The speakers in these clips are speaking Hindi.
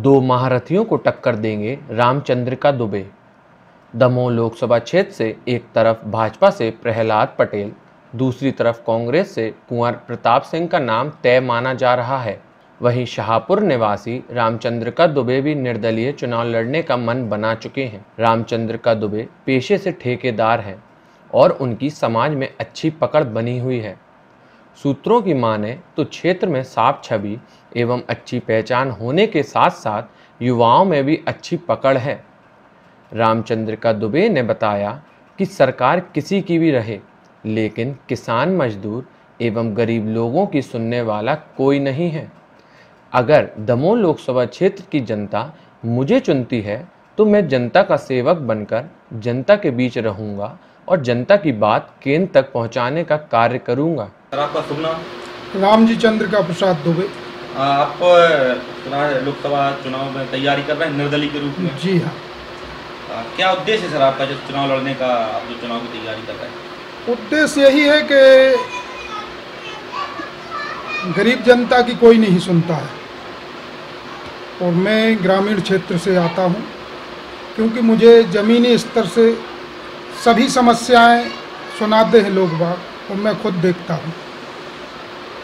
दो महारथियों को टक्कर देंगे रामचंद्रिका दुबे। दमोह लोकसभा क्षेत्र से एक तरफ भाजपा से प्रहलाद पटेल, दूसरी तरफ कांग्रेस से कुंवर प्रताप सिंह का नाम तय माना जा रहा है। वहीं शाहपुर निवासी रामचंद्रिका दुबे भी निर्दलीय चुनाव लड़ने का मन बना चुके हैं। रामचंद्रिका दुबे पेशे से ठेकेदार हैं और उनकी समाज में अच्छी पकड़ बनी हुई है। सूत्रों की माने तो क्षेत्र में साफ छवि एवं अच्छी पहचान होने के साथ साथ युवाओं में भी अच्छी पकड़ है। रामचंद्रिका दुबे ने बताया कि सरकार किसी की भी रहे, लेकिन किसान, मजदूर एवं गरीब लोगों की सुनने वाला कोई नहीं है। अगर दमोह लोकसभा क्षेत्र की जनता मुझे चुनती है तो मैं जनता का सेवक बनकर जनता के बीच रहूंगा और जनता की बात केंद्र तक पहुंचाने का कार्य करूंगा। आपका शुभ नाम? रामजी चंद्रिका प्रसाद दुबे। आप लोकसभा चुनाव में तैयारी कर रहे हैं निर्दलीय के रूप में? जी हाँ। क्या उद्देश्य है सर आपका जो चुनाव लड़ने का, आप जो चुनाव की तैयारी कर रहे हैं? उद्देश्य यही है कि गरीब जनता की कोई नहीं सुनता है और मैं ग्रामीण क्षेत्र से आता हूँ, क्योंकि मुझे ज़मीनी स्तर से सभी समस्याएं सुनाते हैं लोग बाग और मैं खुद देखता हूँ।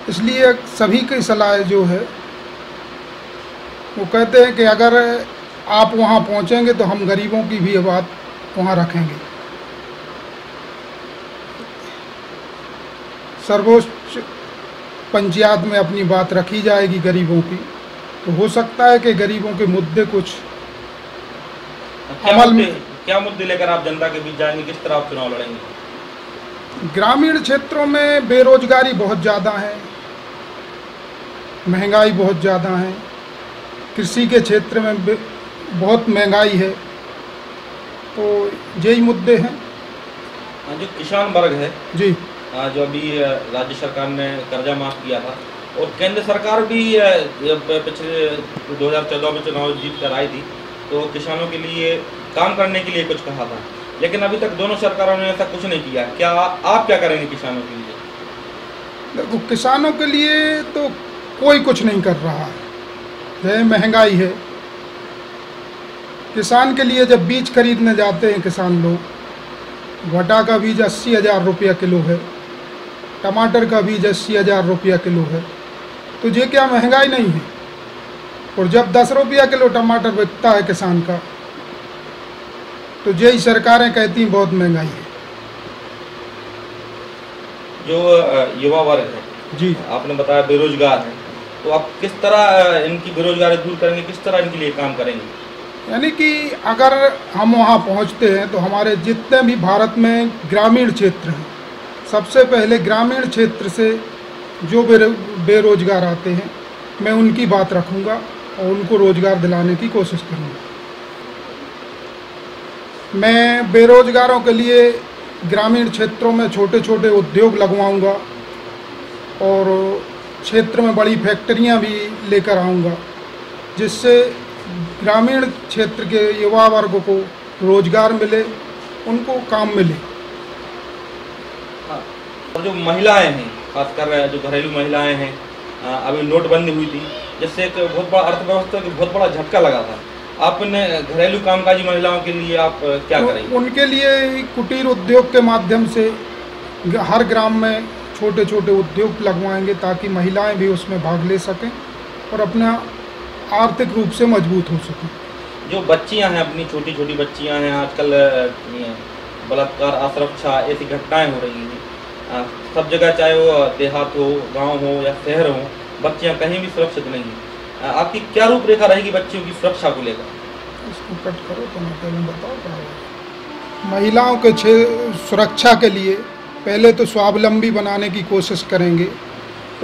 इसलिए सभी की सलाह जो है वो कहते हैं कि अगर आप वहाँ पहुँचेंगे तो हम गरीबों की भी बात वहाँ रखेंगे। सर्वोच्च पंचायत में अपनी बात रखी जाएगी गरीबों की, तो हो सकता है कि गरीबों के मुद्दे कुछ अमल में। क्या मुद्दे लेकर आप जनता के बीच जाएंगे, किस तरह आप चुनाव लड़ेंगे? ग्रामीण क्षेत्रों में बेरोजगारी बहुत ज़्यादा है, महंगाई बहुत ज़्यादा है, कृषि के क्षेत्र में बहुत महंगाई है, तो यही मुद्दे हैं। जो किसान वर्ग है जी, जो अभी राज्य सरकार ने कर्जा माफ किया था और केंद्र सरकार भी पिछले 2014 में चुनाव जीत कर आई थी, तो किसानों के लिए काम करने के लिए कुछ कहा था, लेकिन अभी तक दोनों सरकारों ने ऐसा कुछ नहीं किया। क्या आप क्या करेंगे किसानों के लिए? देखो, किसानों के लिए तो कोई कुछ नहीं कर रहा है। महंगाई है, किसान के लिए जब बीज खरीदने जाते हैं किसान लोग, भुट्टा का बीज 80,000 रुपया किलो है, टमाटर का बीज 80,000 रुपया किलो है, तो ये क्या महंगाई नहीं है? और जब 10 रुपया किलो टमाटर बिकता है किसान का, तो यही सरकारें कहती हैं बहुत महंगाई है। जो युवा वर्ग है जी, आपने बताया बेरोजगार है, तो आप किस तरह इनकी बेरोजगारी दूर करेंगे, किस तरह इनके लिए काम करेंगे? यानी कि अगर हम वहाँ पहुँचते हैं तो हमारे जितने भी भारत में ग्रामीण क्षेत्र हैं, सबसे पहले ग्रामीण क्षेत्र से जो बेरोजगार आते हैं, मैं उनकी बात रखूँगा और उनको रोज़गार दिलाने की कोशिश करूँगा। मैं बेरोजगारों के लिए ग्रामीण क्षेत्रों में छोटे छोटे उद्योग लगवाऊँगा और क्षेत्र में बड़ी फैक्ट्रियाँ भी लेकर आऊँगा, जिससे ग्रामीण क्षेत्र के युवा वर्ग को रोजगार मिले, उनको काम मिले। और जो महिलाएं हैं, खासकर जो घरेलू महिलाएं हैं, अभी नोटबंदी हुई थी, जिससे एक बहुत बड़ा अर्थव्यवस्था को बहुत बड़ा झटका लगा था। आपने घरेलू कामकाजी महिलाओं के लिए आप क्या करेंगे? उनके लिए कुटीर उद्योग के माध्यम से हर ग्राम में छोटे छोटे उद्योग लगवाएंगे, ताकि महिलाएं भी उसमें भाग ले सकें और अपना आर्थिक रूप से मजबूत हो सकें। जो बच्चियां हैं, अपनी छोटी छोटी बच्चियां हैं, आजकल बलात्कार, असुरक्षा, ऐसी घटनाएं हो रही हैं सब जगह, चाहे वो देहात हो, गांव हो या शहर हो, बच्चियां कहीं भी सुरक्षित नहीं हैं। आपकी क्या रूपरेखा रहेगी बच्चियों की सुरक्षा को लेकर? इसको कट करो तो मैं पहले बताओ। महिलाओं के सुरक्षा के लिए पहले तो स्वावलंबी बनाने की कोशिश करेंगे,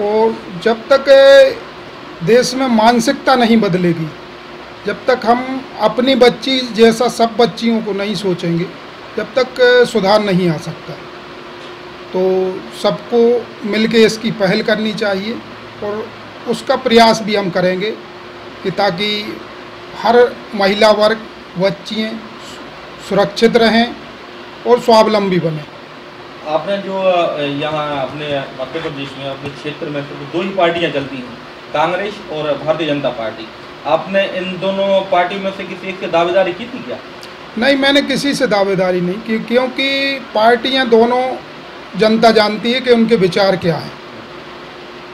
और जब तक देश में मानसिकता नहीं बदलेगी, जब तक हम अपनी बच्ची जैसा सब बच्चियों को नहीं सोचेंगे, जब तक सुधार नहीं आ सकता। तो सबको मिलके इसकी पहल करनी चाहिए और उसका प्रयास भी हम करेंगे कि ताकि हर महिला वर्ग, बच्चियाँ सुरक्षित रहें और स्वावलंबी बने। आपने जो यहाँ अपने मध्य प्रदेश में, अपने क्षेत्र में सिर्फ दो ही पार्टियाँ चलती हैं, कांग्रेस और भारतीय जनता पार्टी। आपने इन दोनों पार्टियों में से किसी एक से दावेदारी की थी क्या? नहीं, मैंने किसी से दावेदारी नहीं की, क्योंकि पार्टियां दोनों जनता जानती है कि उनके विचार क्या हैं।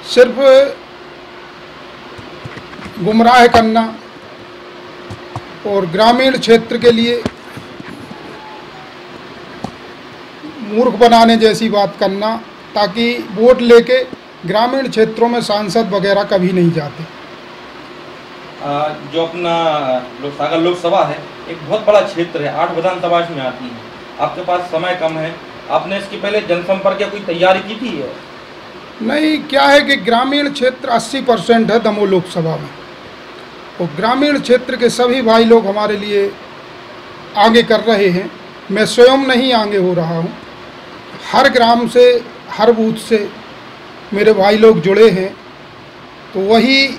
सिर्फ गुमराह करना और ग्रामीण क्षेत्र के लिए मूर्ख बनाने जैसी बात करना, ताकि वोट लेके ग्रामीण क्षेत्रों में सांसद वगैरह कभी नहीं जाते। जो अपना सागर लोकसभा है एक बहुत बड़ा क्षेत्र है, 8 विधानसभा इसमें आती है, आपके पास समय कम है, आपने इसके पहले जनसंपर्क या कोई तैयारी की थी? नहीं, क्या है कि ग्रामीण क्षेत्र 80% है दमोह लोकसभा में, और ग्रामीण क्षेत्र के सभी भाई लोग हमारे लिए आगे कर रहे हैं। मैं स्वयं नहीं आगे हो रहा हूँ, हर ग्राम से, हर बूथ से मेरे भाई लोग जुड़े हैं, तो वही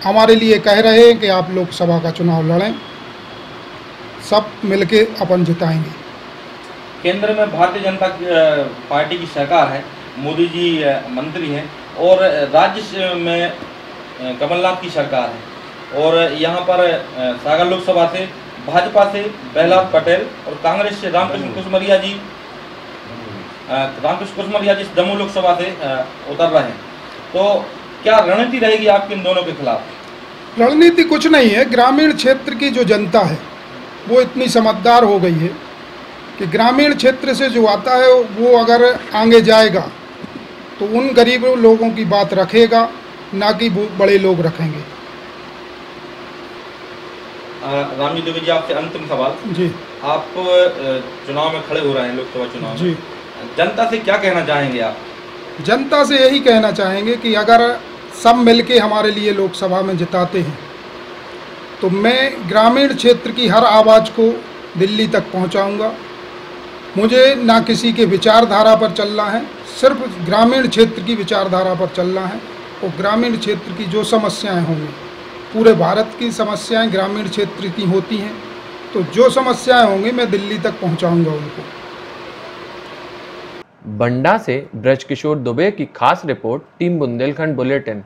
हमारे लिए कह रहे हैं कि आप लोकसभा का चुनाव लड़ें, सब मिलके अपन जिताएंगे। केंद्र में भारतीय जनता पार्टी की सरकार है, मोदी जी मंत्री हैं, और राज्य में कमलनाथ की सरकार है, और यहाँ पर सागर लोकसभा से भाजपा से प्रहलाद पटेल और कांग्रेस से रामकृष्ण कुशमरिया जी दमोह लोकसभा से उतर रहे हैं। तो क्या रणनीति रहेगी आपकी इन दोनों के खिलाफ? रणनीति कुछ नहीं है, ग्रामीण क्षेत्र की जो जनता है वो इतनी समझदार हो गई है कि ग्रामीण क्षेत्र से जो आता है वो अगर आगे जाएगा तो उन गरीब लोगों की बात रखेगा, ना कि बड़े लोग रखेंगे। रामजी दुबे जी, आपसे अंतिम सवाल जी। आप चुनाव में खड़े हो रहे हैं, लोकसभा चुनाव जी। में, जनता से क्या कहना चाहेंगे आप? जनता से यही कहना चाहेंगे कि अगर सब मिलके हमारे लिए लोकसभा में जिताते हैं तो मैं ग्रामीण क्षेत्र की हर आवाज़ को दिल्ली तक पहुंचाऊंगा। मुझे ना किसी के विचारधारा पर चलना है, सिर्फ ग्रामीण क्षेत्र की विचारधारा पर चलना है, और ग्रामीण क्षेत्र की जो समस्याएं होंगी, पूरे भारत की समस्याएं ग्रामीण क्षेत्र की होती हैं, तो जो समस्याएं होंगी मैं दिल्ली तक पहुंचाऊंगा उनको। बंडा से ब्रजकिशोर दुबे की खास रिपोर्ट, टीम बुंदेलखंड बुलेटिन।